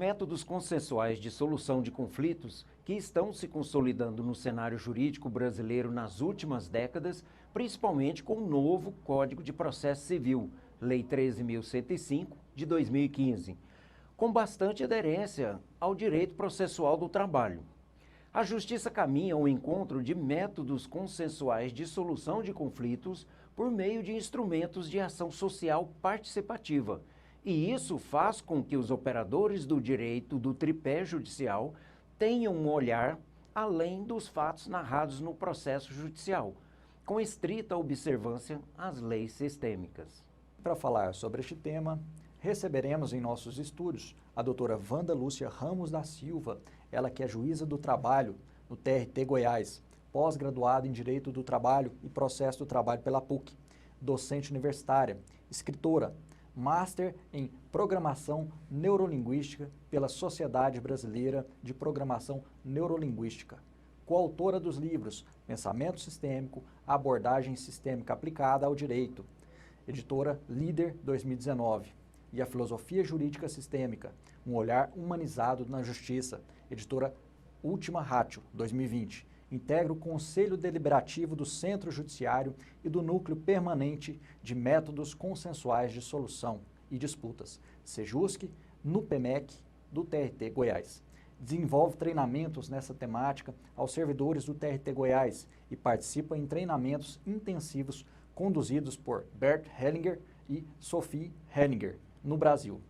métodos consensuais de solução de conflitos que estão se consolidando no cenário jurídico brasileiro nas últimas décadas, principalmente com o novo Código de Processo Civil, Lei 13.105, de 2015, com bastante aderência ao direito processual do trabalho. A Justiça caminha ao encontro de métodos consensuais de solução de conflitos por meio de instrumentos de ação social participativa, e isso faz com que os operadores do direito do tripé judicial tenham um olhar além dos fatos narrados no processo judicial, com estrita observância às leis sistêmicas. Para falar sobre este tema, receberemos em nossos estúdios a doutora Wanda Lúcia Ramos da Silva, ela que é juíza do trabalho no TRT Goiás, pós-graduada em Direito do Trabalho e Processo do Trabalho pela PUC, docente universitária, escritora, Master em Programação Neurolinguística pela Sociedade Brasileira de Programação Neurolinguística, coautora dos livros Pensamento Sistêmico, Abordagem Sistêmica Aplicada ao Direito, editora Líder 2019, e A Filosofia Jurídica Sistêmica, um olhar humanizado na justiça, editora Ultima Ratio 2020. Integra o Conselho Deliberativo do Centro Judiciário e do Núcleo Permanente de Métodos Consensuais de Solução e Disputas, SEJUSC, no PEMEC, do TRT Goiás. Desenvolve treinamentos nessa temática aos servidores do TRT Goiás e participa em treinamentos intensivos conduzidos por Bert Hellinger e Sophie Hellinger, no Brasil,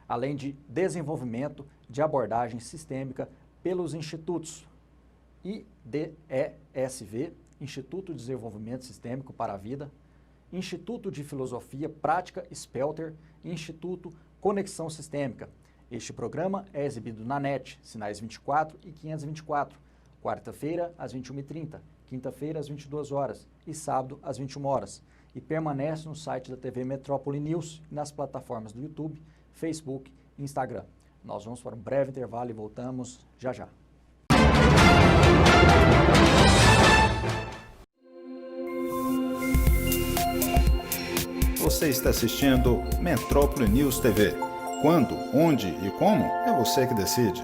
além de desenvolvimento de abordagem sistêmica pelos institutos IDESV, Instituto de Desenvolvimento Sistêmico para a Vida, Instituto de Filosofia Prática Spelter e Instituto Conexão Sistêmica. Este programa é exibido na NET, Sinais 24 e 524, quarta-feira às 21h30, quinta-feira às 22 horas e sábado às 21 horas, e permanece no site da TV Metrópole News e nas plataformas do YouTube, Facebook e Instagram. Nós vamos para um breve intervalo e voltamos já já. Você está assistindo Metrópole News TV. Quando, onde e como, é você que decide.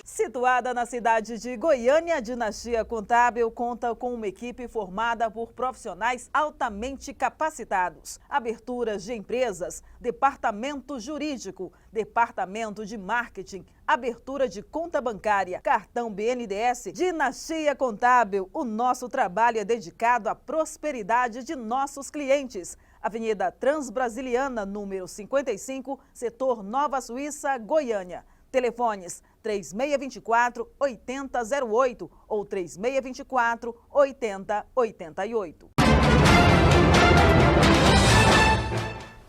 Situada na cidade de Goiânia, a Dinastia Contábil conta com uma equipe formada por profissionais altamente capacitados. Aberturas de empresas, departamento jurídico, departamento de marketing, abertura de conta bancária, cartão BNDES. Dinastia Contábil, o nosso trabalho é dedicado à prosperidade de nossos clientes. Avenida Transbrasiliana, número 55, setor Nova Suíça, Goiânia. Telefones 3624-8008 ou 3624-8088.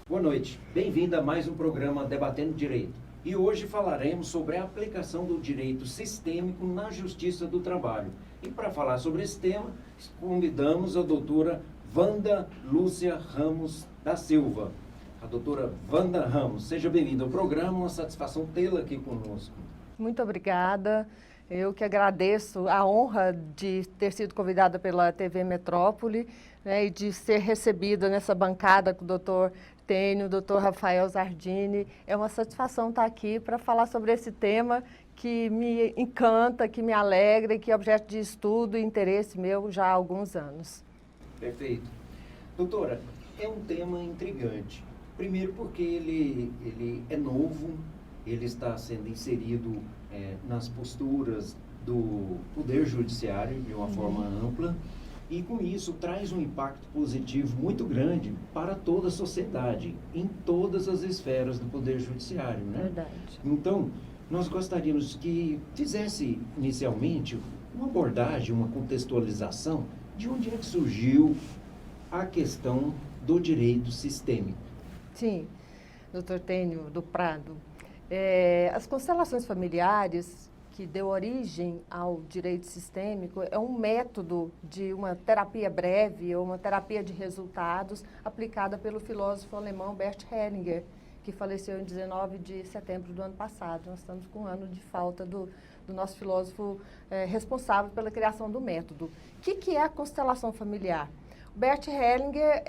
Boa noite, bem-vindo a mais um programa Debatendo Direito. E hoje falaremos sobre a aplicação do direito sistêmico na Justiça do Trabalho. E para falar sobre esse tema, convidamos a doutora Wanda Lúcia Ramos da Silva. A doutora Wanda Ramos, seja bem-vinda ao programa, uma satisfação tê-la aqui conosco. Muito obrigada, eu que agradeço a honra de ter sido convidada pela TV Metrópole, né, e de ser recebida nessa bancada com o doutor Tênio, o doutor Rafael Zardini. É uma satisfação estar aqui para falar sobre esse tema que me encanta, que me alegra e que é objeto de estudo e interesse meu já há alguns anos. Perfeito. Doutora, é um tema intrigante. Primeiro porque ele é novo, ele está sendo inserido nas posturas do Poder Judiciário de uma forma ampla e com isso traz um impacto positivo muito grande para toda a sociedade, em todas as esferas do Poder Judiciário, né? Verdade. Então, nós gostaríamos que fizesse inicialmente uma abordagem, uma contextualização de onde é que surgiu a questão do direito sistêmico. Sim. Dr. Tênio do Prado. As constelações familiares, que deu origem ao direito sistêmico, é um método de uma terapia breve ou uma terapia de resultados aplicada pelo filósofo alemão Bert Hellinger, que faleceu em 19 de setembro do ano passado. Nós estamos com um ano de falta do nosso filósofo responsável pela criação do método. O que é a constelação familiar? Bert Hellinger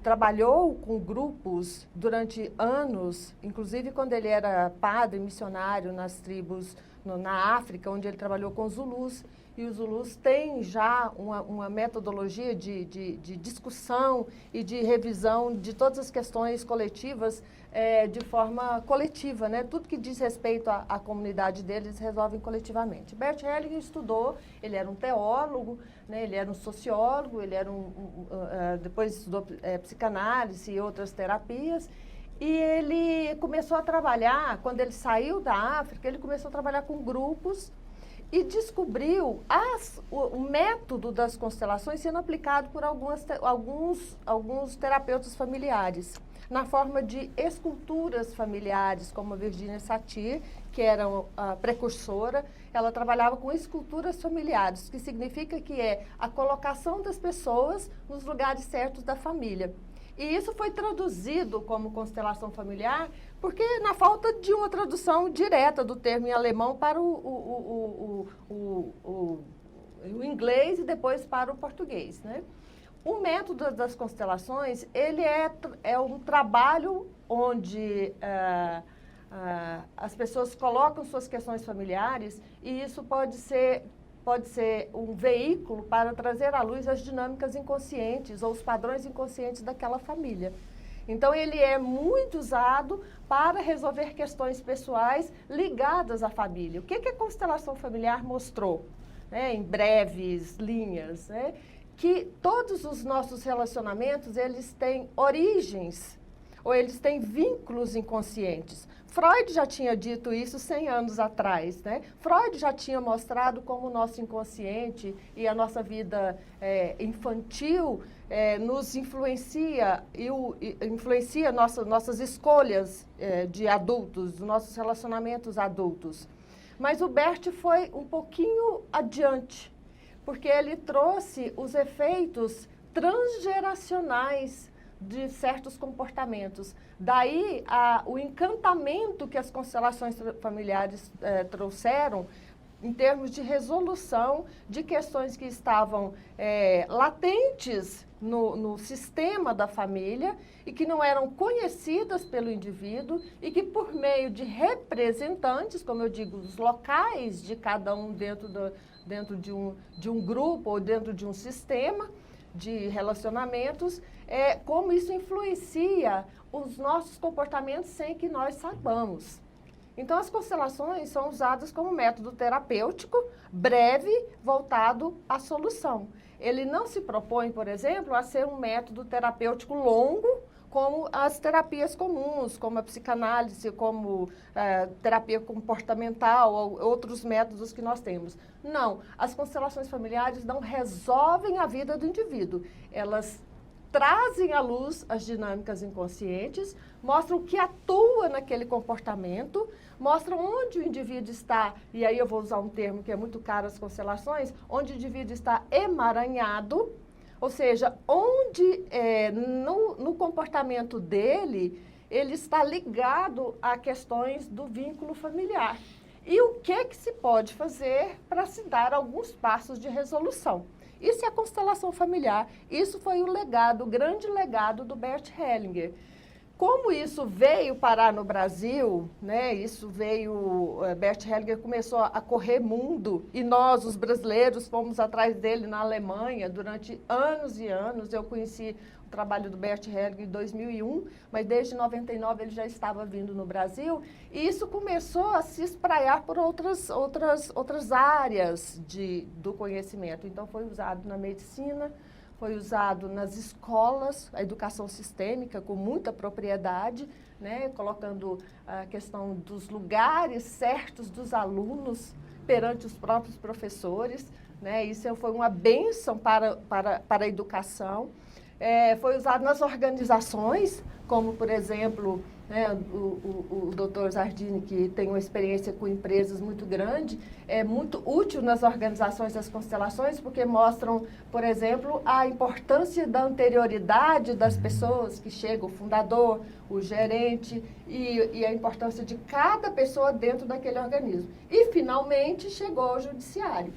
trabalhou com grupos durante anos, inclusive quando ele era padre missionário nas tribos na África, onde ele trabalhou com os Zulus. E os Zulus têm já uma metodologia de discussão e de revisão de todas as questões coletivas de forma coletiva, né? Tudo que diz respeito à comunidade deles resolvem coletivamente. Bert Hellinger estudou, ele era um teólogo, né? Ele era um sociólogo, ele era depois estudou psicanálise e outras terapias. E ele começou a trabalhar, quando ele saiu da África, ele começou a trabalhar com grupos e descobriu o método das constelações sendo aplicado por alguns terapeutas familiares, na forma de esculturas familiares, como a Virginia Satir, que era a precursora. Ela trabalhava com esculturas familiares, que significa que é a colocação das pessoas nos lugares certos da família. E isso foi traduzido como constelação familiar, porque na falta de uma tradução direta do termo em alemão para o inglês e depois para o português, né? O método das constelações, ele é um trabalho onde as pessoas colocam suas questões familiares e isso pode ser um veículo para trazer à luz as dinâmicas inconscientes ou os padrões inconscientes daquela família. Então, ele é muito usado para resolver questões pessoais ligadas à família. O que a constelação familiar mostrou, né, em breves linhas, né? Que todos os nossos relacionamentos, eles têm origens, ou eles têm vínculos inconscientes. Freud já tinha dito isso 100 anos atrás, né? Freud já tinha mostrado como o nosso inconsciente e a nossa vida infantil nos influencia e influencia nossas escolhas de adultos, nossos relacionamentos adultos. Mas o Bert foi um pouquinho adiante, porque ele trouxe os efeitos transgeracionais de certos comportamentos. Daí, o encantamento que as constelações familiares trouxeram em termos de resolução de questões que estavam latentes no sistema da família e que não eram conhecidas pelo indivíduo e que, por meio de representantes, como eu digo, os locais de cada um dentro de um grupo ou dentro de um sistema de relacionamentos, como isso influencia os nossos comportamentos sem que nós saibamos. Então, as constelações são usadas como método terapêutico, breve, voltado à solução. Ele não se propõe, por exemplo, a ser um método terapêutico longo, como as terapias comuns, como a psicanálise, como terapia comportamental, ou outros métodos que nós temos. Não, as constelações familiares não resolvem a vida do indivíduo. Elas trazem à luz as dinâmicas inconscientes, mostram o que atua naquele comportamento, mostram onde o indivíduo está, e aí eu vou usar um termo que é muito caro às constelações, onde o indivíduo está emaranhado, ou seja, onde no comportamento dele, ele está ligado a questões do vínculo familiar. E o que se pode fazer para se dar alguns passos de resolução. Isso é a constelação familiar. Isso foi o grande legado do Bert Hellinger. Como isso veio parar no Brasil, né? Bert Hellinger começou a correr mundo e nós, os brasileiros, fomos atrás dele na Alemanha durante anos e anos. Eu conheci o trabalho do Bert Hellinger em 2001, mas desde 99 ele já estava vindo no Brasil e isso começou a se espraiar por outras áreas do conhecimento. Então, foi usado na medicina, foi usado nas escolas, a educação sistêmica com muita propriedade, né, colocando a questão dos lugares certos dos alunos perante os próprios professores, né, isso foi uma bênção para a educação. foi usado nas organizações, como, por exemplo, né, o doutor Zardini, que tem uma experiência com empresas muito grande, é muito útil nas organizações das constelações, porque mostram, por exemplo, a importância da anterioridade das pessoas que chegam, o fundador, o gerente, e a importância de cada pessoa dentro daquele organismo. E, finalmente, chegou ao judiciário.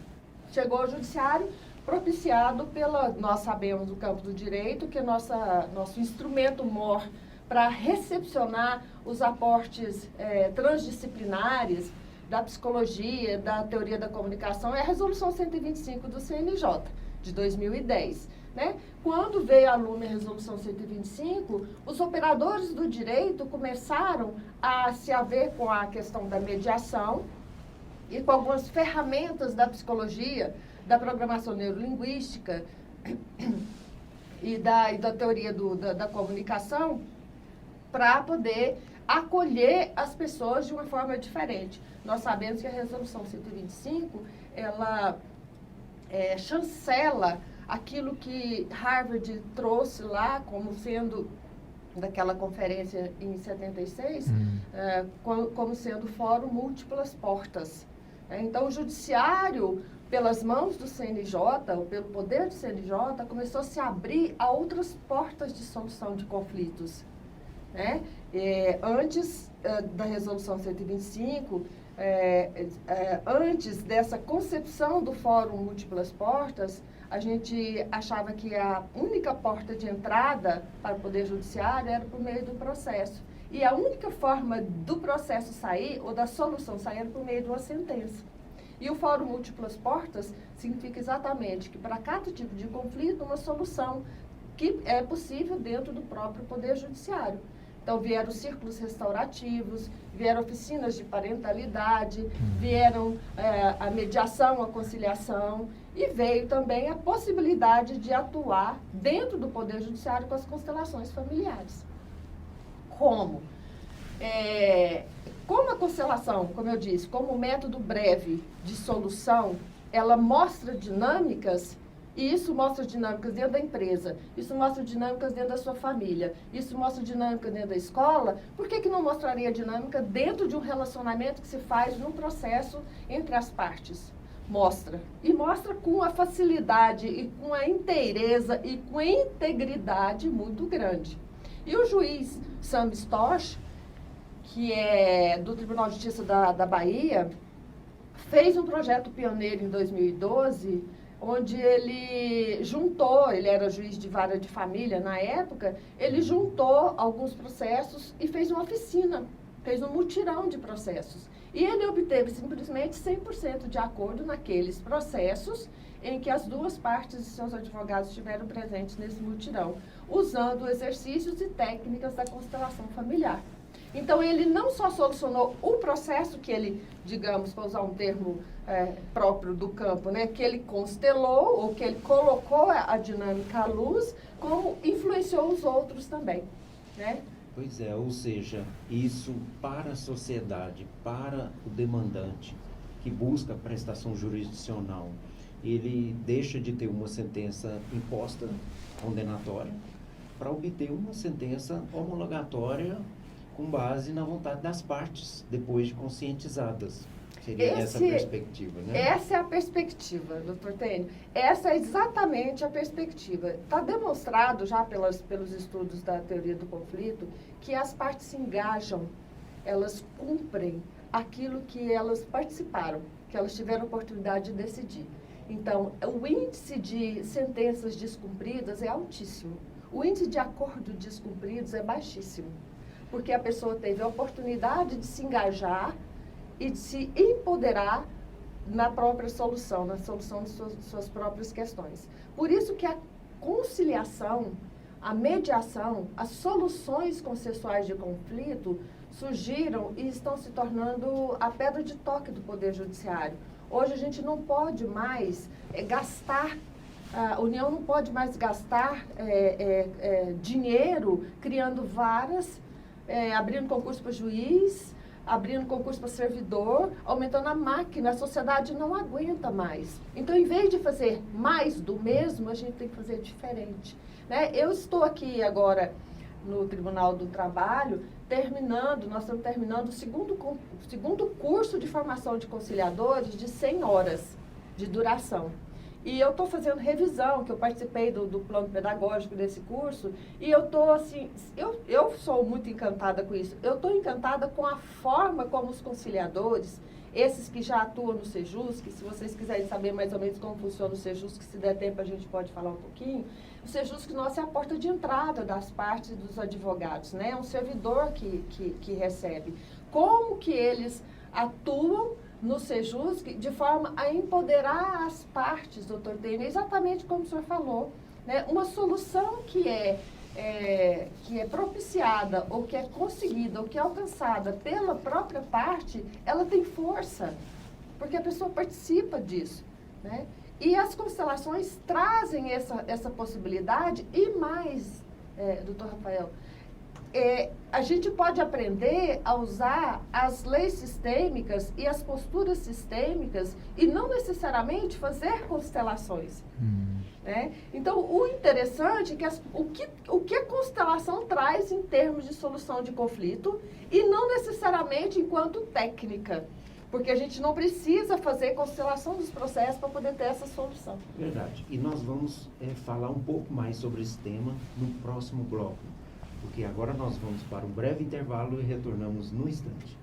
Chegou ao judiciário propiciado pela, nós sabemos, do campo do direito, que é nosso instrumento mor para recepcionar os aportes transdisciplinares da psicologia, da teoria da comunicação, é a Resolução 125 do CNJ, de 2010. Né? Quando veio à lume a Resolução 125, os operadores do direito começaram a se haver com a questão da mediação e com algumas ferramentas da psicologia, da programação neurolinguística e da teoria da comunicação, para poder acolher as pessoas de uma forma diferente. Nós sabemos que a Resolução 125, ela chancela aquilo que Harvard trouxe lá como sendo, daquela conferência em 76, como sendo o Fórum Múltiplas Portas. Então, o judiciário, pelas mãos do CNJ, ou pelo poder do CNJ, começou a se abrir a outras portas de solução de conflitos. Né? Antes da Resolução 125, antes dessa concepção do Fórum Múltiplas Portas, a gente achava que a única porta de entrada para o Poder Judiciário era por meio do processo. E a única forma do processo sair, ou da solução sair, era por meio de uma sentença. E o Fórum Múltiplas Portas significa exatamente que para cada tipo de conflito, uma solução que é possível dentro do próprio Poder Judiciário. Então, vieram círculos restaurativos, vieram oficinas de parentalidade, vieram a mediação, a conciliação, e veio também a possibilidade de atuar dentro do Poder Judiciário com as constelações familiares. Como? Como a constelação, como eu disse, como método breve de solução, ela mostra dinâmicas. E isso mostra dinâmicas dentro da empresa, isso mostra dinâmicas dentro da sua família, isso mostra dinâmica dentro da escola. Por que não mostraria dinâmica dentro de um relacionamento que se faz num processo entre as partes? Mostra. E mostra com a facilidade e com a inteireza e com a integridade muito grande. E o juiz Sam Stosch, que é do Tribunal de Justiça da Bahia, fez um projeto pioneiro em 2012, onde ele juntou, ele era juiz de vara de família na época, ele juntou alguns processos e fez uma oficina, fez um mutirão de processos. E ele obteve simplesmente 100% de acordo naqueles processos em que as duas partes e seus advogados estiveram presentes nesse mutirão, usando exercícios e técnicas da constelação familiar. Então, ele não só solucionou o processo que ele, digamos, para usar um termo próprio do campo, né, que ele constelou, ou que ele colocou a dinâmica à luz, como influenciou os outros também, né? Pois é, ou seja, isso para a sociedade, para o demandante que busca a prestação jurisdicional, ele deixa de ter uma sentença imposta, condenatória, para obter uma sentença homologatória com base na vontade das partes, depois de conscientizadas. Seria essa a perspectiva, né? Essa é a perspectiva, doutor Tênio. Essa é exatamente a perspectiva. Está demonstrado já pelos estudos da teoria do conflito que as partes se engajam, elas cumprem aquilo que elas participaram, que elas tiveram a oportunidade de decidir. Então, o índice de sentenças descumpridas é altíssimo. O índice de acordo descumpridos é baixíssimo, porque a pessoa teve a oportunidade de se engajar e de se empoderar na própria solução, na solução de suas próprias questões. Por isso que a conciliação, a mediação, as soluções consensuais de conflito surgiram e estão se tornando a pedra de toque do Poder Judiciário. Hoje a gente não pode mais gastar, a União não pode mais gastar dinheiro criando varas, abrindo concurso para juiz, abrindo concurso para servidor, aumentando a máquina, a sociedade não aguenta mais. Então, em vez de fazer mais do mesmo, a gente tem que fazer diferente, né? Eu estou aqui agora no Tribunal do Trabalho, nós estamos terminando o segundo curso de formação de conciliadores de 100 horas de duração. E eu estou fazendo revisão, que eu participei do plano pedagógico desse curso, e eu estou assim, eu sou muito encantada com isso. Eu estou encantada com a forma como os conciliadores, esses que já atuam no Sejusc, se vocês quiserem saber mais ou menos como funciona o Sejusc, se der tempo a gente pode falar um pouquinho. O Sejusc nosso é a porta de entrada das partes dos advogados, né? É um servidor que recebe. Como que eles atuam no Sejusc de forma a empoderar as partes, doutor Tênio, exatamente como o senhor falou, né? Uma solução que é propiciada, ou que é conseguida, ou que é alcançada pela própria parte, ela tem força, porque a pessoa participa disso, né? E as constelações trazem essa possibilidade e mais, doutor Rafael, a gente pode aprender a usar as leis sistêmicas e as posturas sistêmicas e não necessariamente fazer constelações. Né? Então, o interessante é que o que a constelação traz em termos de solução de conflito e não necessariamente enquanto técnica. Porque a gente não precisa fazer constelação dos processos para poder ter essa solução. Verdade. E nós vamos falar um pouco mais sobre esse tema no próximo bloco. Porque agora nós vamos para um breve intervalo e retornamos no instante.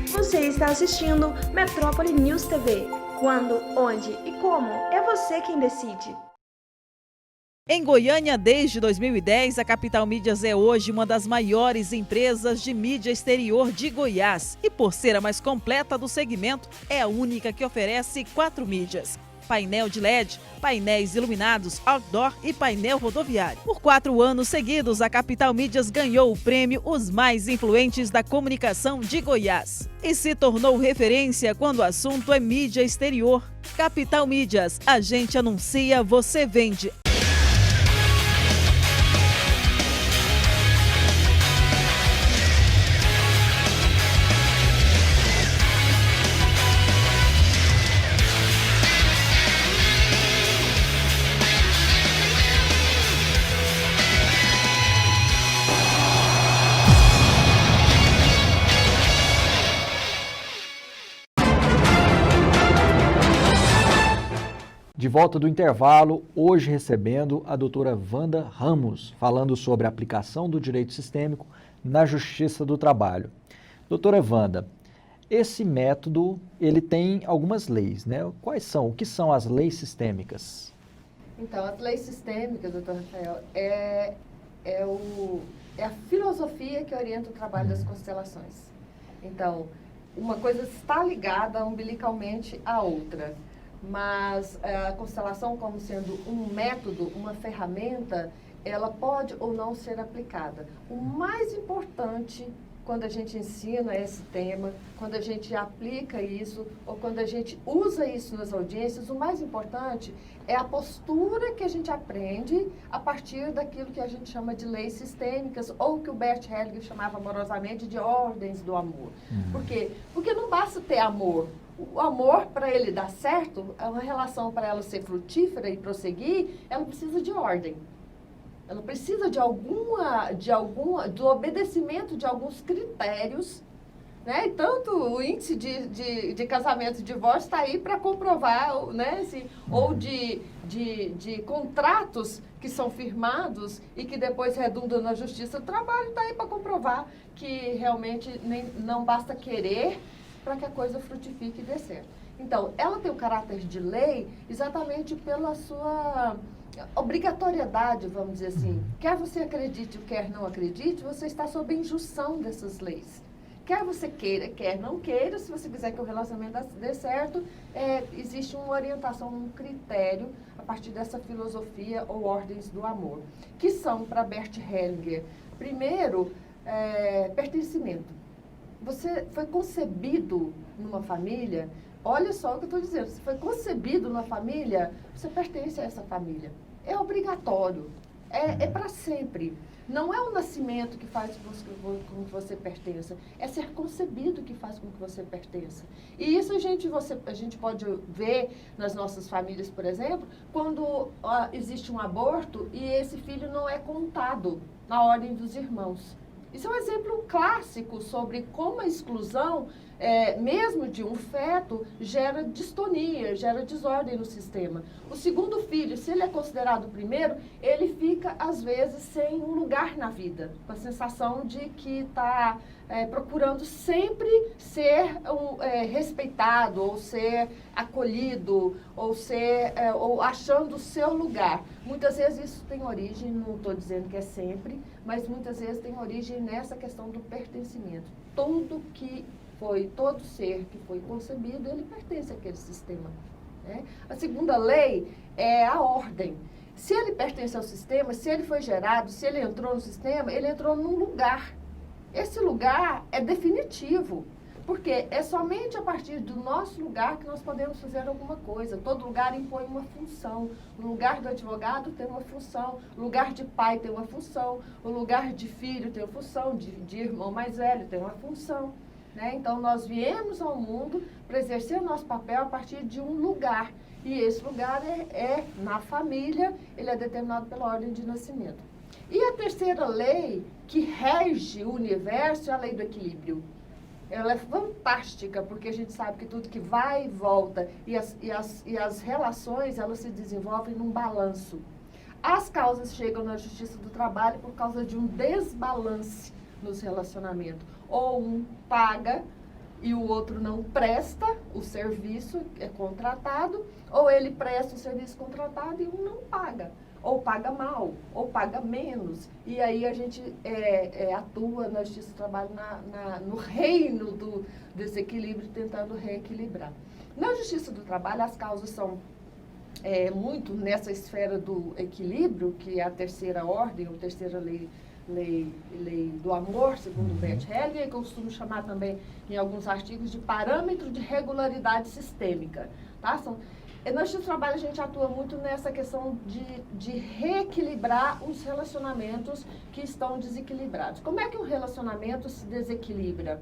Você está assistindo Metrópole News TV. Quando, onde e como, é você quem decide. Em Goiânia, desde 2010, a Capital Mídias é hoje uma das maiores empresas de mídia exterior de Goiás. E por ser a mais completa do segmento, é a única que oferece 4 mídias: painel de LED, painéis iluminados, outdoor e painel rodoviário. Por 4 anos seguidos, a Capital Mídias ganhou o prêmio Os Mais Influentes da Comunicação de Goiás. E se tornou referência quando o assunto é mídia exterior. Capital Mídias, a gente anuncia, você vende. De volta do intervalo, hoje recebendo a doutora Wanda Ramos, falando sobre a aplicação do direito sistêmico na Justiça do Trabalho. Doutora Wanda, esse método, ele tem algumas leis, né? Quais são? O que são as leis sistêmicas? Então, as leis sistêmicas, doutor Rafael, é a filosofia que orienta o trabalho das constelações. Então, uma coisa está ligada umbilicalmente à outra. Mas a constelação, como sendo um método, uma ferramenta, ela pode ou não ser aplicada. O mais importante quando a gente ensina esse tema, quando a gente aplica isso, ou quando a gente usa isso nas audiências, o mais importante é a postura que a gente aprende a partir daquilo que a gente chama de leis sistêmicas, ou que o Bert Hellinger chamava amorosamente de ordens do amor. Por quê? Porque não basta ter amor. O amor, para ele dar certo, é uma relação para ela ser frutífera e prosseguir, ela precisa de ordem. Ela precisa do obedecimento de alguns critérios, né? E tanto o índice de casamento e divórcio está aí para comprovar, né? Assim, ou de contratos que são firmados e que depois redundam na Justiça do Trabalho, está aí para comprovar que realmente não basta querer para que a coisa frutifique e dê certo. Então, ela tem o caráter de lei exatamente pela sua obrigatoriedade, vamos dizer assim. Quer você acredite, quer não acredite, você está sob a injunção dessas leis. Quer você queira, quer não queira, se você quiser que o relacionamento dê certo, existe uma orientação, um critério a partir dessa filosofia ou ordens do amor, que são, para Bert Hellinger, primeiro, pertencimento. Você foi concebido numa família, olha só o que eu estou dizendo, você foi concebido numa família, você pertence a essa família. é obrigatório, é para sempre. Não é o nascimento que faz com que você pertença, é ser concebido que faz com que você pertença. E isso a gente pode ver nas nossas famílias, por exemplo, quando existe um aborto e esse filho não é contado na ordem dos irmãos. Isso é um exemplo clássico sobre como a exclusão, mesmo de um feto, gera distonia, gera desordem no sistema. O segundo filho, se ele é considerado o primeiro, ele fica, às vezes, sem um lugar na vida, com a sensação de que está procurando sempre ser respeitado, ou ser acolhido, ou achando o seu lugar. Muitas vezes isso tem origem, não estou dizendo que é sempre, mas muitas vezes tem origem nessa questão do pertencimento. Todo ser que foi concebido, ele pertence àquele sistema, né? A segunda lei é a ordem. Se ele pertence ao sistema, se ele foi gerado, se ele entrou no sistema, ele entrou num lugar. Esse lugar é definitivo, porque é somente a partir do nosso lugar que nós podemos fazer alguma coisa. Todo lugar impõe uma função. O lugar do advogado tem uma função, o lugar de pai tem uma função, o lugar de filho tem uma função, de irmão mais velho tem uma função, né? Então, nós viemos ao mundo para exercer o nosso papel a partir de um lugar. E esse lugar é na família, ele é determinado pela ordem de nascimento. E a terceira lei que rege o universo é a lei do equilíbrio. Ela é fantástica, porque a gente sabe que tudo que vai e volta, e as relações, elas se desenvolvem num balanço. As causas chegam na justiça do trabalho por causa de um desbalance nos relacionamentos. Ou um paga e o outro não presta o serviço contratado, ou ele presta o serviço contratado e um não paga. Ou paga mal, ou paga menos. E aí a gente atua na Justiça do Trabalho no reino do desequilíbrio, tentando reequilibrar. Na Justiça do Trabalho, as causas são muito nessa esfera do equilíbrio, que é a terceira ordem, ou terceira lei do amor, segundo Bert Hellinger, que eu costumo chamar também, em alguns artigos, de parâmetro de regularidade sistêmica. Tá? Na Justiça do Trabalho, a gente atua muito nessa questão de reequilibrar os relacionamentos que estão desequilibrados. Como é que um relacionamento se desequilibra?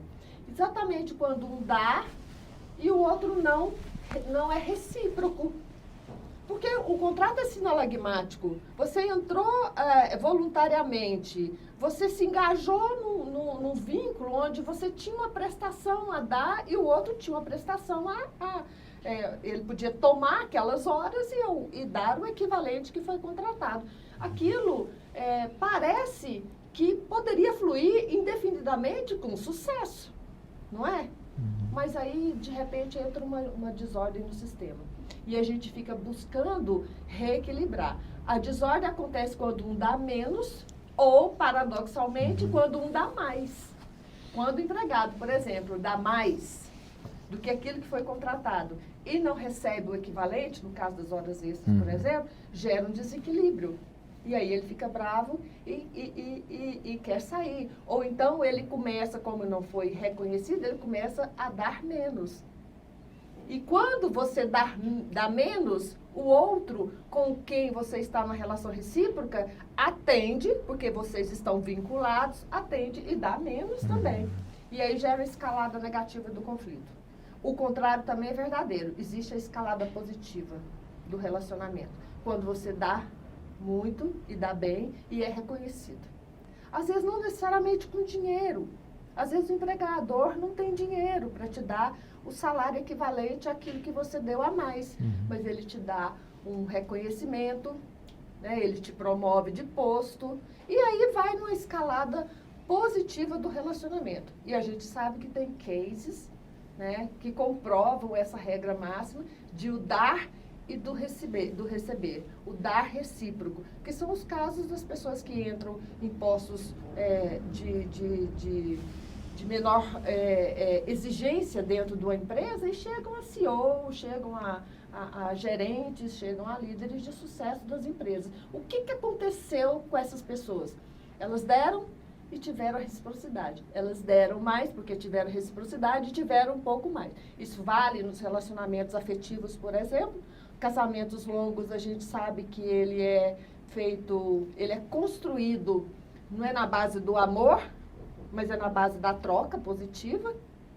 Exatamente quando um dá e o outro não é recíproco. Porque o contrato é sinalagmático. Você entrou voluntariamente, você se engajou num vínculo onde você tinha uma prestação a dar e o outro tinha uma prestação ele podia tomar aquelas horas e dar o equivalente que foi contratado. Aquilo parece que poderia fluir indefinidamente com sucesso, não é? Mas aí, de repente, entra uma desordem no sistema. E a gente fica buscando reequilibrar. A desordem acontece quando um dá menos ou, paradoxalmente, quando um dá mais. Quando o empregado, por exemplo, dá mais do que aquilo que foi contratado e não recebe o equivalente, no caso das horas extras, por exemplo, gera um desequilíbrio. E aí ele fica bravo e quer sair. Ou então ele começa, como não foi reconhecido, ele começa a dar menos. E quando você dá menos, o outro com quem você está numa relação recíproca atende, porque vocês estão vinculados, atende e dá menos também. E aí gera a escalada negativa do conflito. O contrário também é verdadeiro. Existe a escalada positiva do relacionamento. Quando você dá muito e dá bem e é reconhecido. Às vezes não necessariamente com dinheiro. Às vezes o empregador não tem dinheiro para te dar o salário equivalente àquilo que você deu a mais. Mas ele te dá um reconhecimento, né? Ele te promove de posto. E aí vai numa escalada positiva do relacionamento. E a gente sabe que tem cases, né, que comprovam essa regra máxima de o dar e do receber, o dar recíproco, que são os casos das pessoas que entram em postos de menor exigência dentro de uma empresa e chegam a CEO, chegam a gerentes, chegam a líderes de sucesso das empresas. O que aconteceu com essas pessoas? Elas deram e tiveram a reciprocidade. Elas deram mais porque tiveram reciprocidade e tiveram um pouco mais. Isso vale nos relacionamentos afetivos, por exemplo, casamentos longos, a gente sabe que ele é construído, não é na base do amor, mas é na base da troca positiva,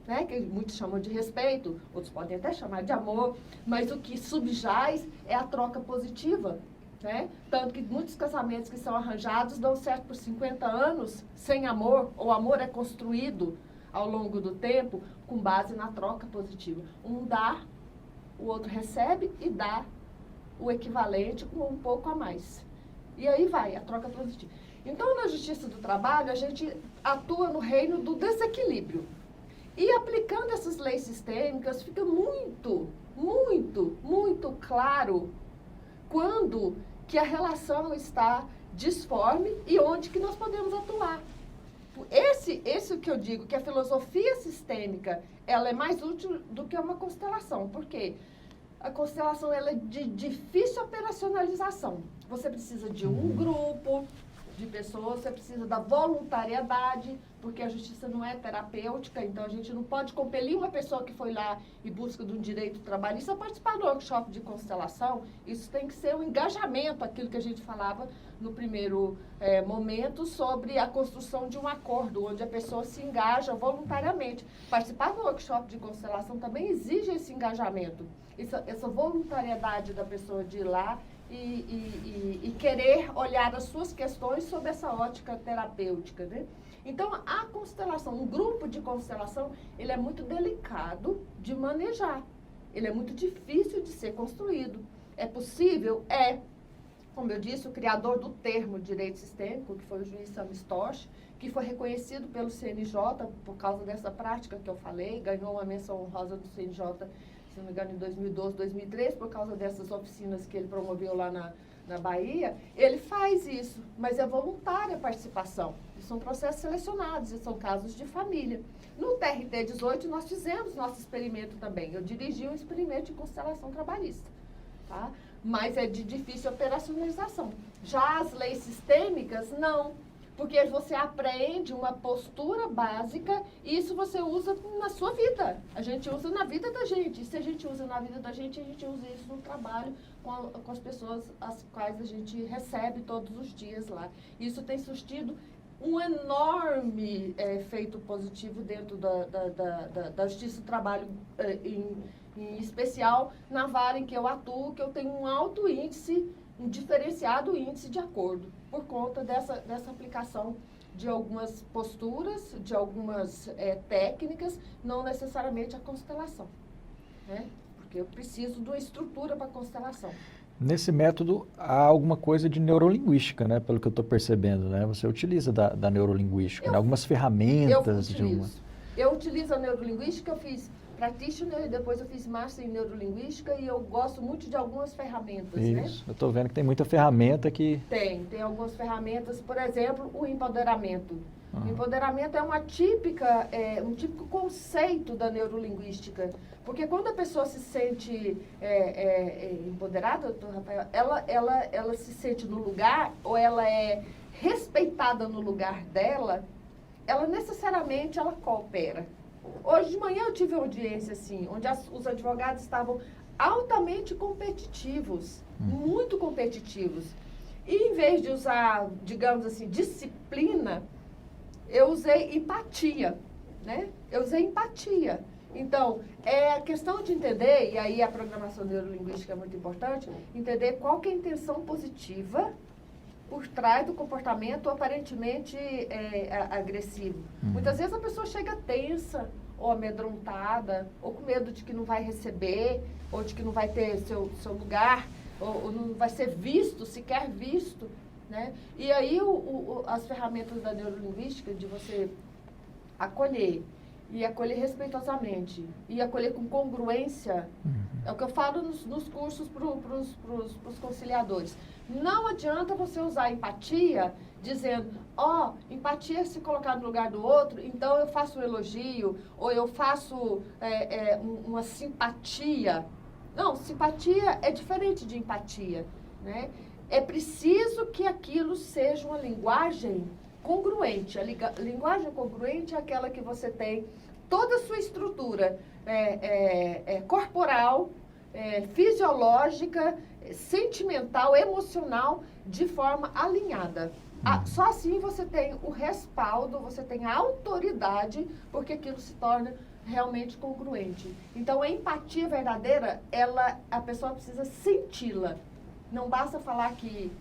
né, que muitos chamam de respeito, outros podem até chamar de amor, mas o que subjaz é a troca positiva. Né? Tanto que muitos casamentos que são arranjados dão certo por 50 anos sem amor, ou amor é construído ao longo do tempo com base na troca positiva. Um dá, o outro recebe e dá o equivalente com um pouco a mais. E aí vai, a troca positiva. Então, na Justiça do Trabalho, a gente atua no reino do desequilíbrio. E aplicando essas leis sistêmicas, fica muito, muito, muito claro quando que a relação está disforme e onde que nós podemos atuar. Esse que eu digo, que a filosofia sistêmica, ela é mais útil do que uma constelação. Por quê? A constelação ela é de difícil operacionalização. Você precisa de um grupo de pessoas, você precisa da voluntariedade, porque a justiça não é terapêutica, então a gente não pode compelir uma pessoa que foi lá em busca de um direito trabalhista a participar do workshop de constelação. Isso tem que ser um engajamento, aquilo que a gente falava no primeiro momento, sobre a construção de um acordo, onde a pessoa se engaja voluntariamente. Participar do workshop de constelação também exige esse engajamento, essa voluntariedade da pessoa de ir lá e querer olhar as suas questões sob essa ótica terapêutica, né? Então, a constelação, um grupo de constelação, ele é muito delicado de manejar. Ele é muito difícil de ser construído. É possível? É. Como eu disse, o criador do termo direito sistêmico, que foi o juiz Sam Storch, que foi reconhecido pelo CNJ por causa dessa prática que eu falei, ganhou uma menção honrosa do CNJ, se não me engano, em 2012, 2013, por causa dessas oficinas que ele promoveu lá na Bahia. Ele faz isso, mas é voluntária a participação. São processos selecionados e são casos de família. No TRT 18, nós fizemos nosso experimento também. Eu dirigi um experimento de constelação trabalhista, tá? Mas é de difícil operacionalização. Já as leis sistêmicas, não. Porque você aprende uma postura básica e isso você usa na sua vida. A gente usa na vida da gente. E se a gente usa na vida da gente, a gente usa isso no trabalho com as pessoas as quais a gente recebe todos os dias lá. Isso tem sustido um enorme efeito positivo dentro da Justiça do Trabalho, em especial na vara em que eu atuo, que eu tenho um alto índice, um diferenciado índice de acordo, por conta dessa aplicação de algumas posturas, de algumas técnicas, não necessariamente a constelação, né? Porque eu preciso de uma estrutura para a constelação. Nesse método, há alguma coisa de neurolinguística, né? Pelo que eu estou percebendo, né? Você utiliza da neurolinguística, né? Algumas ferramentas. Eu utilizo a neurolinguística, eu fiz practitioner e depois eu fiz master em neurolinguística e eu gosto muito de algumas ferramentas, isso, né? Eu estou vendo que tem muita ferramenta que... Tem algumas ferramentas, por exemplo, o empoderamento. O empoderamento é um típico conceito da neurolinguística, porque quando a pessoa se sente empoderada, doutor Rafael, ela se sente no lugar, ou ela é respeitada no lugar dela, ela necessariamente coopera. Hoje de manhã eu tive uma audiência assim, onde os advogados estavam altamente competitivos, muito competitivos. E em vez de usar, digamos assim, disciplina, eu usei empatia, né? Eu usei empatia. Então, é a questão de entender, e aí a programação neurolinguística é muito importante, entender qual que é a intenção positiva por trás do comportamento aparentemente agressivo. Muitas vezes a pessoa chega tensa, ou amedrontada, ou com medo de que não vai receber, ou de que não vai ter seu lugar, ou não vai ser visto, sequer visto, né? E aí as ferramentas da neurolinguística, de você acolher, e acolher respeitosamente, e acolher com congruência, é o que eu falo nos cursos para os conciliadores. Não adianta você usar empatia dizendo, empatia é se colocar no lugar do outro, então eu faço um elogio, ou eu faço uma simpatia. Não, simpatia é diferente de empatia, né? É preciso que aquilo seja uma linguagem congruente. A linguagem congruente é aquela que você tem toda a sua estrutura corporal, fisiológica, sentimental, emocional, de forma alinhada. Só assim você tem o respaldo, você tem a autoridade, porque aquilo se torna realmente congruente. Então, a empatia verdadeira, a pessoa precisa senti-la. Não basta falar que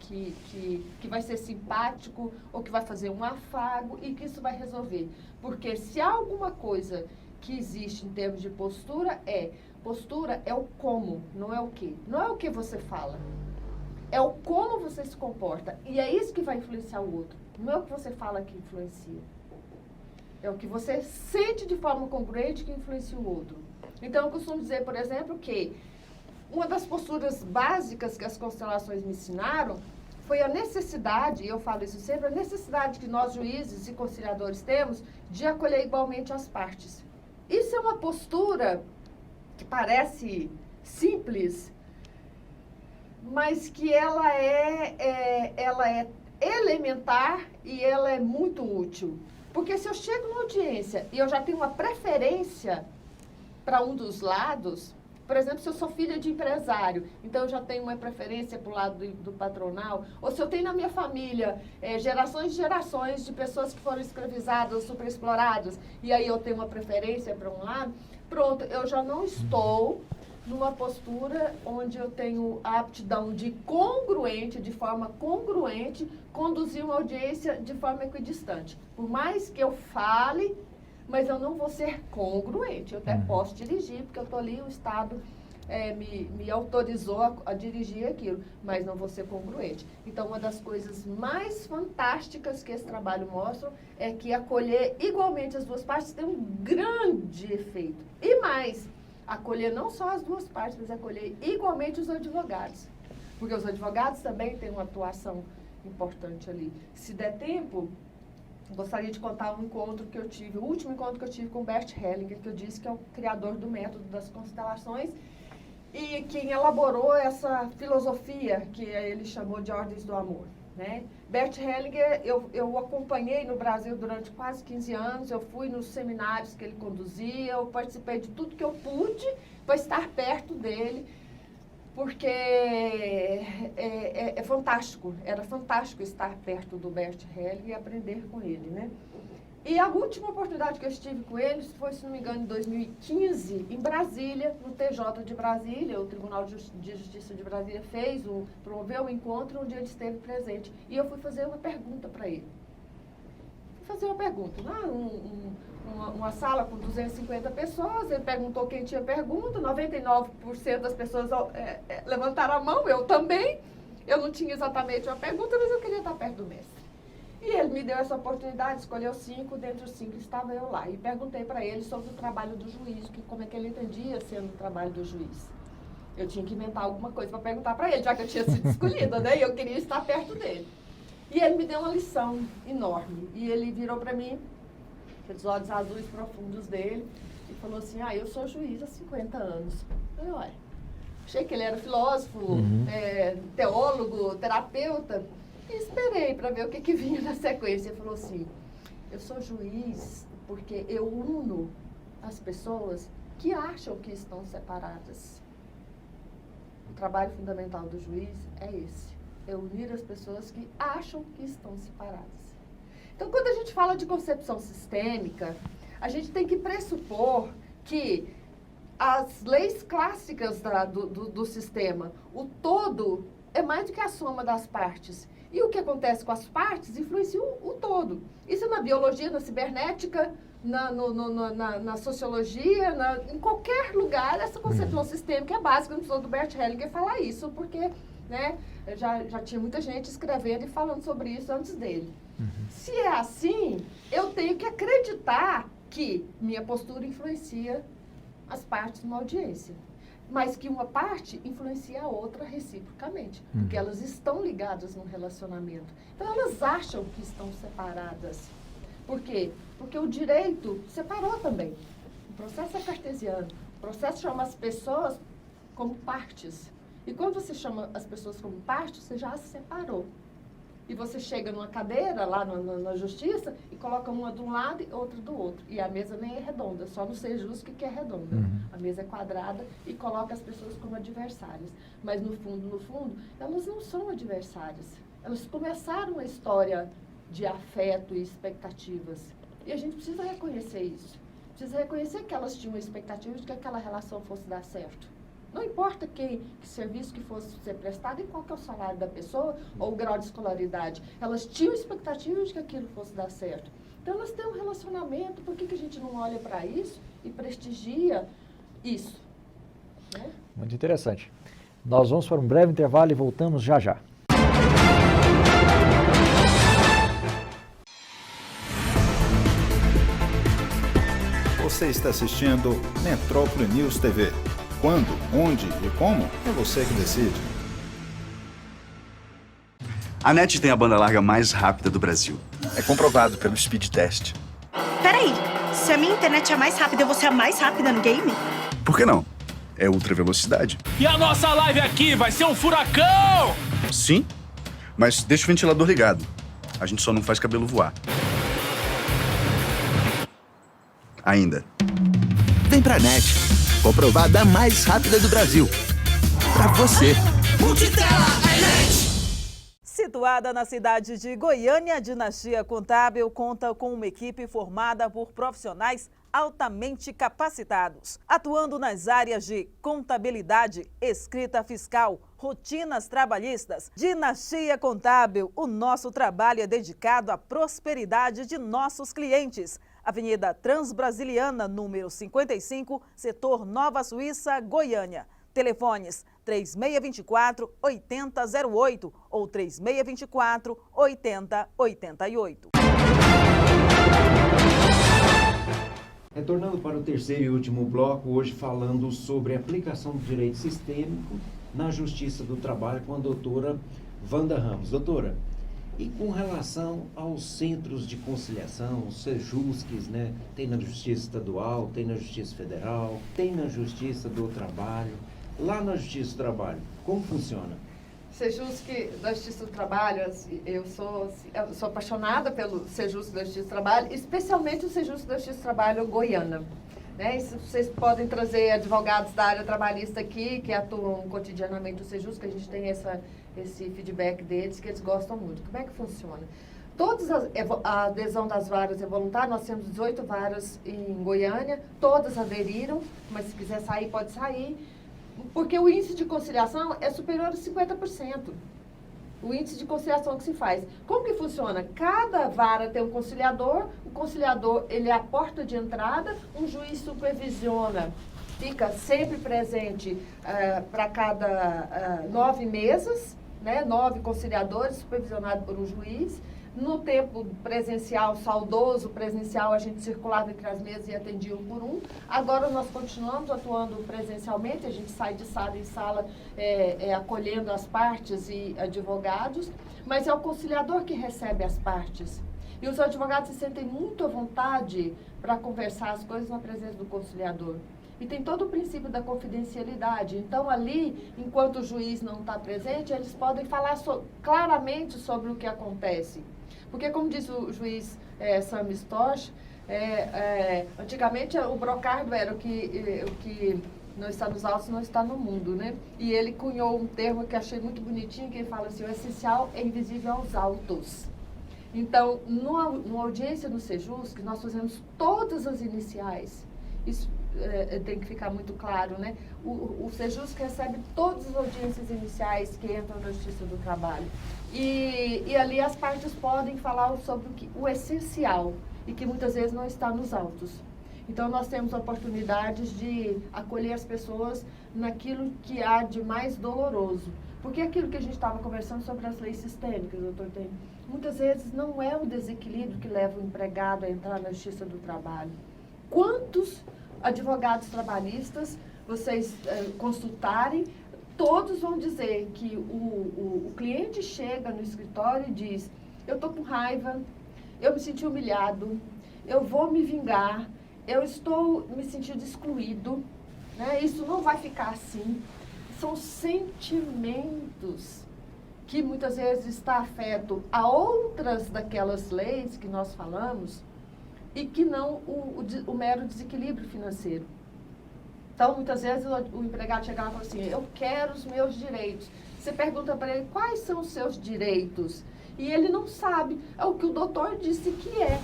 vai ser simpático ou que vai fazer um afago e que isso vai resolver. Porque se há alguma coisa que existe em termos de postura é o como, não é o que. Não é o que você fala. É o como você se comporta. E é isso que vai influenciar o outro. Não é o que você fala que influencia. É o que você sente de forma congruente que influencia o outro. Então, eu costumo dizer, por exemplo, que uma das posturas básicas que as constelações me ensinaram foi a necessidade, e eu falo isso sempre, a necessidade que nós juízes e conciliadores temos de acolher igualmente as partes. Isso é uma postura que parece simples, mas que ela é elementar e ela é muito útil. Porque se eu chego numa audiência e eu já tenho uma preferência para um dos lados, por exemplo, se eu sou filha de empresário, então eu já tenho uma preferência para o lado do patronal, ou se eu tenho na minha família gerações e gerações de pessoas que foram escravizadas, superexploradas, e aí eu tenho uma preferência para um lado, pronto, eu já não estou numa postura onde eu tenho a aptidão de forma congruente, conduzir uma audiência de forma equidistante. Por mais que eu fale, mas eu não vou ser congruente. Eu até posso dirigir, porque eu estou ali, o Estado me autorizou a dirigir aquilo, mas não vou ser congruente. Então, uma das coisas mais fantásticas que esse trabalho mostra é que acolher igualmente as duas partes tem um grande efeito. E mais, acolher não só as duas partes, mas acolher igualmente os advogados. Porque os advogados também têm uma atuação importante ali. Se der tempo, gostaria de contar um encontro que eu tive, o último encontro que eu tive com Bert Hellinger, que eu disse que é o criador do método das constelações e quem elaborou essa filosofia que ele chamou de ordens do amor, né? Bert Hellinger, eu acompanhei no Brasil durante quase 15 anos, eu fui nos seminários que ele conduzia, eu participei de tudo que eu pude para estar perto dele, porque é fantástico, era fantástico estar perto do Bert Hellinger e aprender com ele, né? E a última oportunidade que eu estive com ele foi, se não me engano, em 2015, em Brasília, no TJ de Brasília, o Tribunal de Justiça de Brasília promoveu um encontro onde ele esteve presente. E eu fui fazer uma pergunta para ele. Uma sala com 250 pessoas, ele perguntou quem tinha pergunta, 99% das pessoas levantaram a mão, eu também. Eu não tinha exatamente uma pergunta, mas eu queria estar perto do mestre. E ele me deu essa oportunidade, escolheu 5, dentre os 5 estava eu lá. E perguntei para ele sobre o trabalho do juiz, como é que ele entendia sendo o trabalho do juiz. Eu tinha que inventar alguma coisa para perguntar para ele, já que eu tinha sido escolhida, né? E eu queria estar perto dele. E ele me deu uma lição enorme. E ele virou para mim, aqueles olhos azuis profundos dele, e falou assim, eu sou juiz há 50 anos. Eu falei, olha, achei que ele era filósofo, teólogo, terapeuta, e esperei para ver o que vinha na sequência. Ele falou assim, eu sou juiz porque eu uno as pessoas que acham que estão separadas. O trabalho fundamental do juiz é esse, é unir as pessoas que acham que estão separadas. Então, quando a gente fala de concepção sistêmica, a gente tem que pressupor que as leis clássicas do sistema, o todo é mais do que a soma das partes. E o que acontece com as partes influencia o todo. Isso na biologia, na cibernética, na sociologia, em qualquer lugar, essa concepção sistêmica é básica. Não precisou do Bert Hellinger falar isso, porque já tinha muita gente escrevendo e falando sobre isso antes dele. Se é assim, eu tenho que acreditar que minha postura influencia as partes numa audiência. Mas que uma parte influencia a outra reciprocamente, porque elas estão ligadas num relacionamento. Então, elas acham que estão separadas. Por quê? Porque o direito separou também. O processo é cartesiano. O processo chama as pessoas como partes. E quando você chama as pessoas como partes, você já as separou. E você chega numa cadeira lá na justiça e coloca uma de um lado e outra do outro. E a mesa nem é redonda, só no Sejusc que é redonda. A mesa é quadrada e coloca as pessoas como adversárias. Mas no fundo, elas não são adversárias. Elas começaram uma história de afeto e expectativas. E a gente precisa reconhecer isso. Precisa reconhecer que elas tinham expectativa de que aquela relação fosse dar certo. Não importa que serviço que fosse ser prestado e qual que é o salário da pessoa ou o grau de escolaridade. Elas tinham expectativa de que aquilo fosse dar certo. Então, elas têm um relacionamento. Por que a gente não olha para isso e prestigia isso? Né? Muito interessante. Nós vamos para um breve intervalo e voltamos já já. Você está assistindo Metrópole News TV. Quando, onde e como, é você que decide. A NET tem a banda larga mais rápida do Brasil. É comprovado pelo Speed Test. Peraí, se a minha internet é mais rápida, eu vou ser a mais rápida no game? Por que não? É ultra velocidade. E a nossa live aqui vai ser um furacão! Sim, mas deixa o ventilador ligado. A gente só não faz cabelo voar. Ainda. Vem pra NET. Comprovada a mais rápida do Brasil. Pra você. Multitela é NET! Situada na cidade de Goiânia, a Dinastia Contábil conta com uma equipe formada por profissionais altamente capacitados, atuando nas áreas de contabilidade, escrita fiscal, rotinas trabalhistas. Dinastia Contábil, o nosso trabalho é dedicado à prosperidade de nossos clientes. Avenida Transbrasiliana, número 55, setor Nova Suíça, Goiânia. Telefones 3624-8008 ou 3624-8088. Retornando para o terceiro e último bloco, hoje falando sobre a aplicação do direito sistêmico na Justiça do Trabalho com a doutora Wanda Ramos. Doutora, e com relação aos centros de conciliação, os Sejuscs, né? Tem na Justiça Estadual, tem na Justiça Federal, tem na Justiça do Trabalho. Lá na Justiça do Trabalho, como funciona? Sejusc da Justiça do Trabalho, eu sou apaixonada pelo Sejusc da Justiça do Trabalho, especialmente o Sejusc da Justiça do Trabalho Goiana. Né? Vocês podem trazer advogados da área trabalhista aqui, que atuam cotidianamente no Sejusc, que a gente tem esse feedback deles, que eles gostam muito. Como é que funciona? A adesão das varas é voluntária, nós temos 18 varas em Goiânia, todas aderiram, mas se quiser sair, pode sair, porque o índice de conciliação é superior a 50%. O índice de conciliação que se faz. Como que funciona? Cada vara tem um conciliador, o conciliador ele é a porta de entrada, um juiz supervisiona, fica sempre presente para cada 9 mesas, né, 9 conciliadores supervisionados por um juiz. No tempo presencial, saudoso presencial, a gente circulava entre as mesas e atendia um por um. Agora nós continuamos atuando presencialmente, a gente sai de sala em sala acolhendo as partes e advogados, mas é o conciliador que recebe as partes. E os advogados se sentem muito à vontade para conversar as coisas na presença do conciliador. E tem todo o princípio da confidencialidade. Então, ali, enquanto o juiz não está presente, eles podem falar claramente sobre o que acontece. Porque, como diz o juiz Sam Storch, antigamente o brocardo era o que não está nos autos, não está no mundo, né? E ele cunhou um termo que achei muito bonitinho, que ele fala assim, o essencial é invisível aos autos. Então, numa audiência no Sejusc, nós fazemos todas as iniciais. Isso tem que ficar muito claro, né? O Sejusc recebe todas as audiências iniciais que entram na Justiça do Trabalho. E ali as partes podem falar sobre o essencial e que muitas vezes não está nos autos. Então, nós temos oportunidades de acolher as pessoas naquilo que há de mais doloroso. Porque aquilo que a gente estava conversando sobre as leis sistêmicas, doutor Tênio, muitas vezes não é o desequilíbrio que leva o empregado a entrar na Justiça do Trabalho. Quantos advogados trabalhistas vocês consultarem, todos vão dizer que o cliente chega no escritório e diz, eu estou com raiva, eu me senti humilhado, eu vou me vingar, eu estou me sentindo excluído, né? Isso não vai ficar assim. São sentimentos que muitas vezes está afeto a outras daquelas leis que nós falamos e que não o mero desequilíbrio financeiro. Então, muitas vezes o empregado chega lá e fala assim, eu quero os meus direitos. Você pergunta para ele quais são os seus direitos e ele não sabe, é o que o doutor disse que é.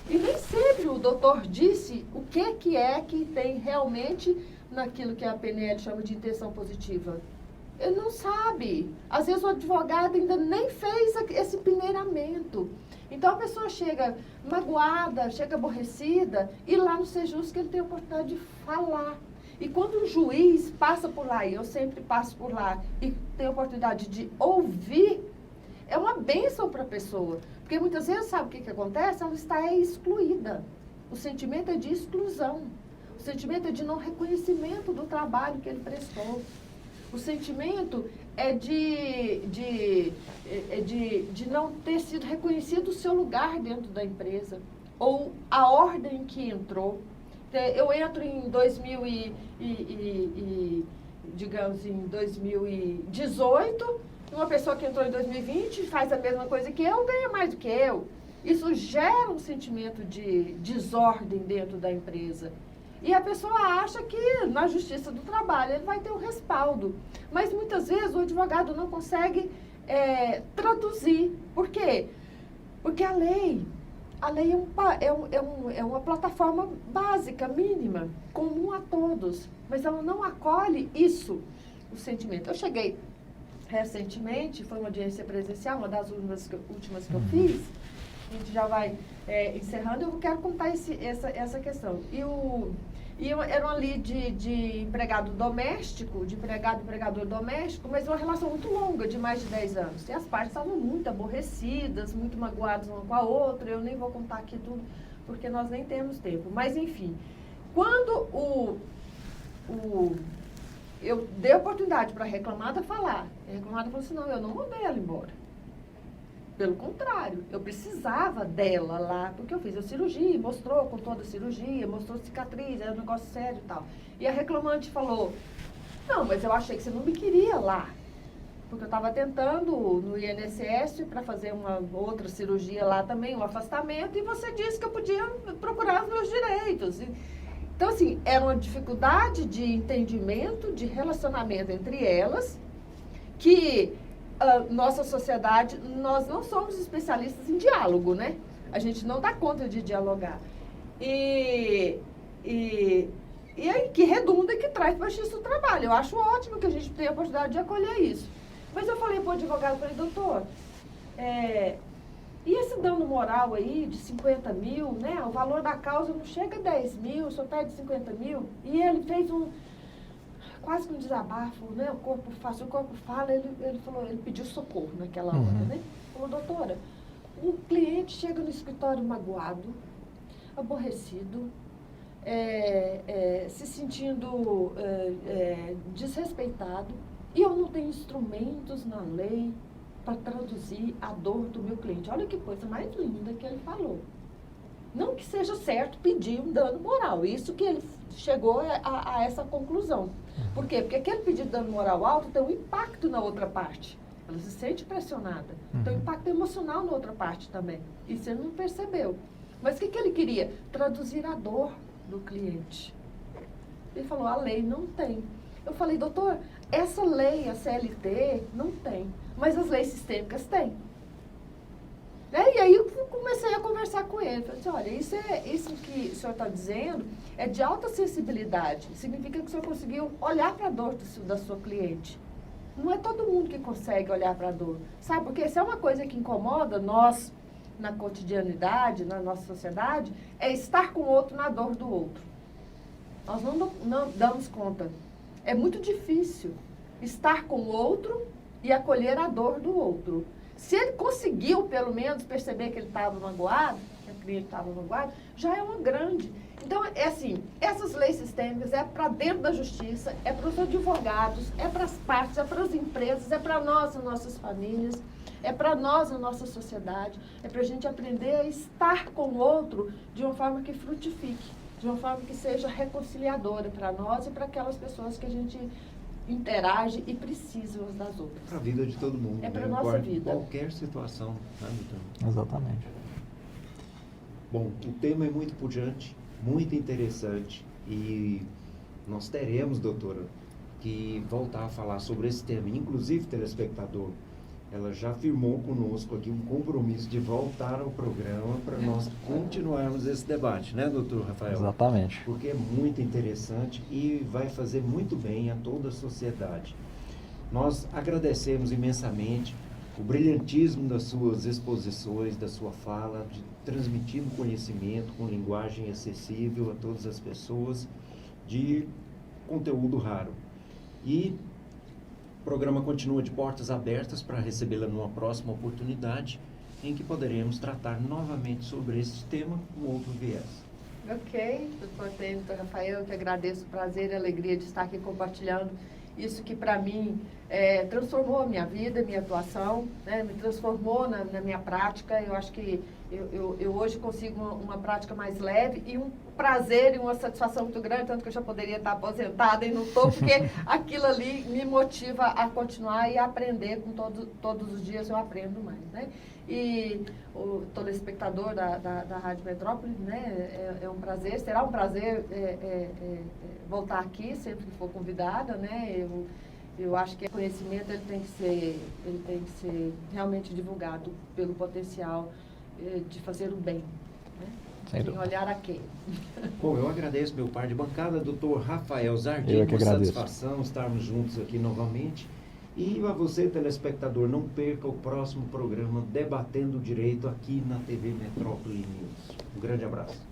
E nem sempre o doutor disse o que é que tem realmente naquilo que a PNL chama de intenção positiva. Ele não sabe. Às vezes o advogado ainda nem fez esse peneiramento. Então a pessoa chega magoada, chega aborrecida, e lá no Sejus que ele tem a oportunidade de falar. E quando um juiz passa por lá, e eu sempre passo por lá, e tem a oportunidade de ouvir, é uma bênção para a pessoa. Porque muitas vezes, sabe o que acontece? Ela está excluída. O sentimento é de exclusão. O sentimento é de não reconhecimento do trabalho que ele prestou. O sentimento é de não ter sido reconhecido o seu lugar dentro da empresa. Ou a ordem que entrou. Eu entro em 2018, uma pessoa que entrou em 2020 faz a mesma coisa que eu, ganha mais do que eu. Isso gera um sentimento de desordem dentro da empresa. E a pessoa acha que na Justiça do Trabalho ele vai ter um respaldo. Mas muitas vezes o advogado não consegue traduzir. Por quê? Porque a lei é uma plataforma básica, mínima, comum a todos. Mas ela não acolhe isso, o sentimento. Eu cheguei recentemente, foi uma audiência presencial, uma das últimas que eu fiz. A gente já vai encerrando, eu quero contar essa questão. Era uma ali de empregado doméstico, de empregador doméstico, mas uma relação muito longa, de mais de 10 anos. E as partes estavam muito aborrecidas, muito magoadas uma com a outra. Eu nem vou contar aqui tudo, porque nós nem temos tempo. Mas, enfim, quando eu dei a oportunidade para a reclamada falar, a reclamada falou assim, não, eu não mandei ela embora. Pelo contrário, eu precisava dela lá, porque eu fiz a cirurgia, mostrou com toda a cirurgia, mostrou cicatriz, era um negócio sério e tal. E a reclamante falou, não, mas eu achei que você não me queria lá, porque eu estava tentando no INSS para fazer uma outra cirurgia lá também, um afastamento, e você disse que eu podia procurar os meus direitos. Então, assim, era uma dificuldade de entendimento, de relacionamento entre elas, que... nossa sociedade, nós não somos especialistas em diálogo, né? A gente não dá conta de dialogar. E aí que redunda e que traz para a Justiça do Trabalho. Eu acho ótimo que a gente tenha a oportunidade de acolher isso. Mas eu falei para o advogado, falei, doutor, e esse dano moral aí de 50 mil, né? O valor da causa não chega a 10 mil, só pede 50 mil. E ele fez quase que um desabafo, né? O corpo fala, ele falou, ele pediu socorro naquela hora, né? Falou, doutora, um cliente chega no escritório magoado, aborrecido, se sentindo desrespeitado, e eu não tenho instrumentos na lei para traduzir a dor do meu cliente. Olha que coisa mais linda que ele falou. Não que seja certo pedir um dano moral, isso que ele chegou a essa conclusão. Por quê? Porque aquele pedido de dano moral alto tem um impacto na outra parte. Ela se sente pressionada. Tem um impacto emocional na outra parte também. Isso ele não percebeu. Mas o que ele queria? Traduzir a dor do cliente. Ele falou, a lei não tem. Eu falei, doutor, essa lei, a CLT, não tem. Mas as leis sistêmicas têm. E aí eu comecei a conversar com ele. Falei assim, olha, isso que o senhor está dizendo é de alta sensibilidade. Significa que o senhor conseguiu olhar para a dor da sua cliente. Não é todo mundo que consegue olhar para a dor. Sabe, porque se é uma coisa que incomoda nós na cotidianidade, na nossa sociedade, é estar com o outro na dor do outro. Nós não damos conta. É muito difícil estar com o outro e acolher a dor do outro. Se ele conseguiu, pelo menos, perceber que ele estava magoado, que a cliente estava magoada, já é uma grande. Então, essas leis sistêmicas é para dentro da justiça, é para os advogados, é para as partes, é para as empresas, é para nós, as nossas famílias, é para nós, a nossa sociedade, é para a gente aprender a estar com o outro de uma forma que frutifique, de uma forma que seja reconciliadora para nós e para aquelas pessoas que a gente interagem e precisam umas das outras. Para a vida de todo mundo. É para a né? nossa vida. Qualquer situação. Né, doutor? Exatamente. Bom, o tema é muito pujante, muito interessante e nós teremos, doutora, que voltar a falar sobre esse tema. Inclusive, telespectador, ela já firmou conosco aqui um compromisso de voltar ao programa para nós continuarmos esse debate, né, doutor Rafael? Exatamente. Porque é muito interessante e vai fazer muito bem a toda a sociedade. Nós agradecemos imensamente o brilhantismo das suas exposições, da sua fala, de transmitindo conhecimento com linguagem acessível a todas as pessoas, de conteúdo raro. E o programa continua de portas abertas para recebê-la numa próxima oportunidade, em que poderemos tratar novamente sobre este tema com outro viés. Ok, doutor Tênio, doutor Rafael, eu que agradeço o prazer e a alegria de estar aqui compartilhando isso que para mim transformou a minha vida, a minha atuação, né, me transformou na minha prática. Eu acho que eu hoje consigo uma prática mais leve e um prazer e uma satisfação muito grande, tanto que eu já poderia estar aposentada e não estou, porque aquilo ali me motiva a continuar e a aprender com todos os dias eu aprendo mais, né? E o telespectador da Rádio Metrópole, né, é um prazer, será um prazer voltar aqui sempre que for convidada, né? Eu acho que o conhecimento ele tem que ser realmente divulgado pelo potencial de fazer o bem, né? Sem olhar a quem. Bom, eu agradeço meu par de bancada, doutor Rafael Zardim, Eu que uma agradeço. satisfação estarmos juntos aqui novamente. E a você, telespectador, não perca o próximo programa Debatendo o Direito aqui na TV Metrópole News. Um grande abraço.